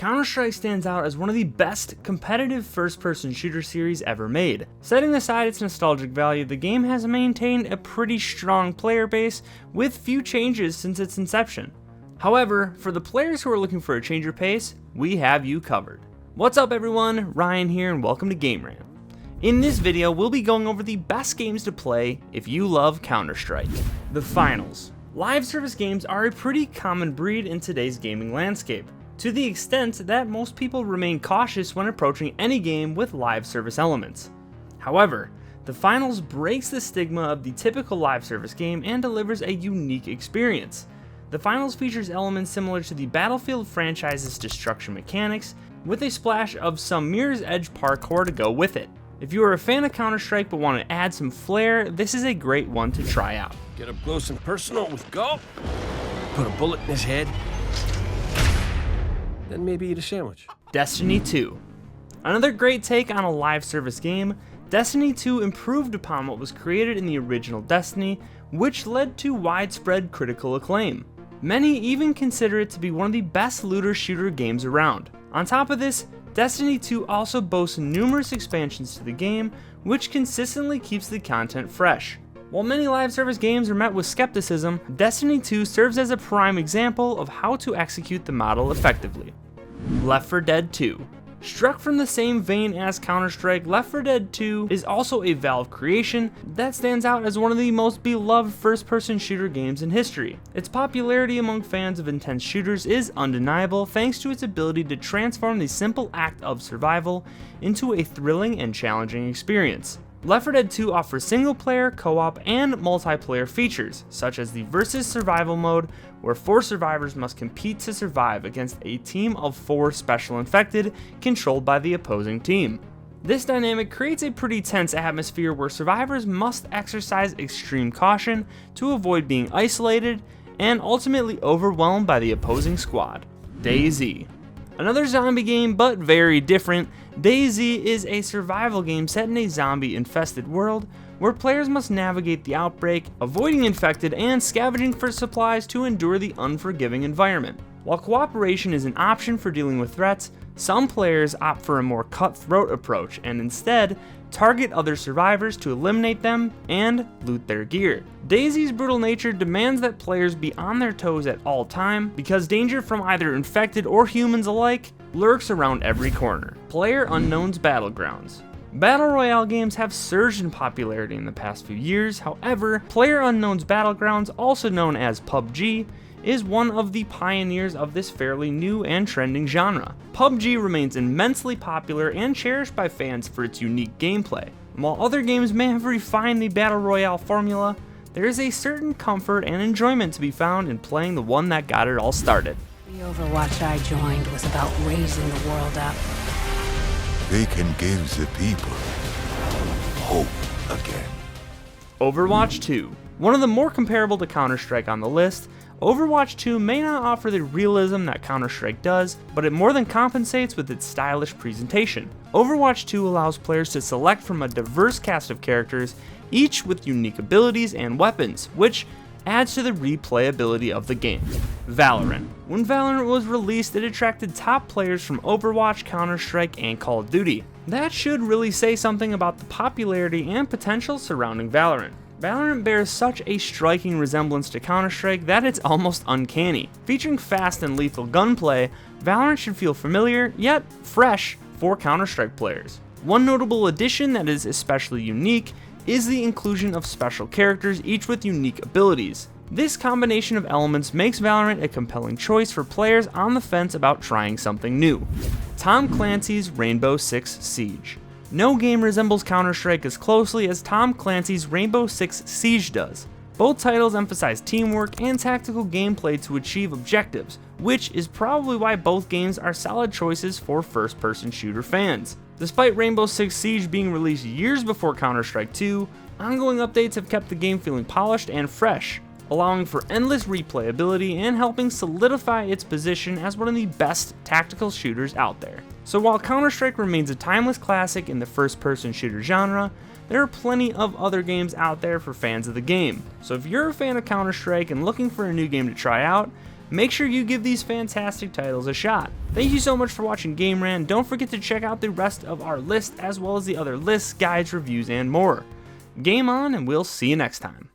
Counter-Strike stands out as one of the best competitive first-person shooter series ever made. Setting aside its nostalgic value, the game has maintained a pretty strong player base with few changes since its inception. However, for the players who are looking for a change of pace, we have you covered. What's up everyone, Ryan here and welcome to Game Rant. In this video, we'll be going over the best games to play if you love Counter-Strike. The Finals. Live service games are a pretty common breed in today's gaming landscape, to the extent that most people remain cautious when approaching any game with live service elements. However, the Finals breaks the stigma of the typical live service game and delivers a unique experience. The Finals features elements similar to the Battlefield franchise's destruction mechanics, with a splash of some Mirror's Edge parkour to go with it. If you are a fan of Counter-Strike but want to add some flair, this is a great one to try out. Get up close and personal with Go. Put a bullet in his head. Then maybe eat a sandwich. Destiny 2. Another great take on a live service game, Destiny 2 improved upon what was created in the original Destiny, which led to widespread critical acclaim. Many even consider it to be one of the best looter shooter games around. On top of this, Destiny 2 also boasts numerous expansions to the game, which consistently keeps the content fresh. While many live service games are met with skepticism, Destiny 2 serves as a prime example of how to execute the model effectively. Left 4 Dead 2. Struck from the same vein as Counter-Strike, Left 4 Dead 2 is also a Valve creation that stands out as one of the most beloved first-person shooter games in history. Its popularity among fans of intense shooters is undeniable thanks to its ability to transform the simple act of survival into a thrilling and challenging experience. Left 4 Dead 2 offers single-player, co-op, and multiplayer features, such as the Versus Survival mode, where 4 survivors must compete to survive against a team of 4 special infected controlled by the opposing team. This dynamic creates a pretty tense atmosphere where survivors must exercise extreme caution to avoid being isolated and ultimately overwhelmed by the opposing squad. DayZ. Another zombie game, but very different, DayZ is a survival game set in a zombie-infested world where players must navigate the outbreak, avoiding infected and scavenging for supplies to endure the unforgiving environment. While cooperation is an option for dealing with threats, some players opt for a more cutthroat approach and instead target other survivors to eliminate them and loot their gear. DayZ's brutal nature demands that players be on their toes at all time because danger from either infected or humans alike lurks around every corner. PlayerUnknown's Battlegrounds. Battle Royale games have surged in popularity in the past few years, however, PlayerUnknown's Battlegrounds, also known as PUBG, is one of the pioneers of this fairly new and trending genre. PUBG remains immensely popular and cherished by fans for its unique gameplay. While other games may have refined the Battle Royale formula, there is a certain comfort and enjoyment to be found in playing the one that got it all started. The Overwatch I joined was about raising the world up. They can give the people hope again. Overwatch 2. One of the more comparable to Counter-Strike on the list, Overwatch 2 may not offer the realism that Counter-Strike does, but it more than compensates with its stylish presentation. Overwatch 2 allows players to select from a diverse cast of characters, each with unique abilities and weapons, which adds to the replayability of the game. Valorant. When Valorant was released, it attracted top players from Overwatch, Counter-Strike, and Call of Duty. That should really say something about the popularity and potential surrounding Valorant. Valorant bears such a striking resemblance to Counter-Strike that it's almost uncanny. Featuring fast and lethal gunplay, Valorant should feel familiar, yet fresh, for Counter-Strike players. One notable addition that is especially unique is the inclusion of special characters, each with unique abilities. This combination of elements makes Valorant a compelling choice for players on the fence about trying something new. Tom Clancy's Rainbow Six Siege. No game resembles Counter-Strike as closely as Tom Clancy's Rainbow Six Siege does. Both titles emphasize teamwork and tactical gameplay to achieve objectives, which is probably why both games are solid choices for first-person shooter fans. Despite Rainbow Six Siege being released years before Counter-Strike 2, ongoing updates have kept the game feeling polished and fresh, allowing for endless replayability and helping solidify its position as one of the best tactical shooters out there. So while Counter-Strike remains a timeless classic in the first-person shooter genre, there are plenty of other games out there for fans of the game. So if you're a fan of Counter-Strike and looking for a new game to try out, Make sure you give these fantastic titles a shot. Thank you so much for watching Game Ran. Don't forget to check out the rest of our list as well as the other lists, guides, reviews, and more. Game on, and we'll see you next time.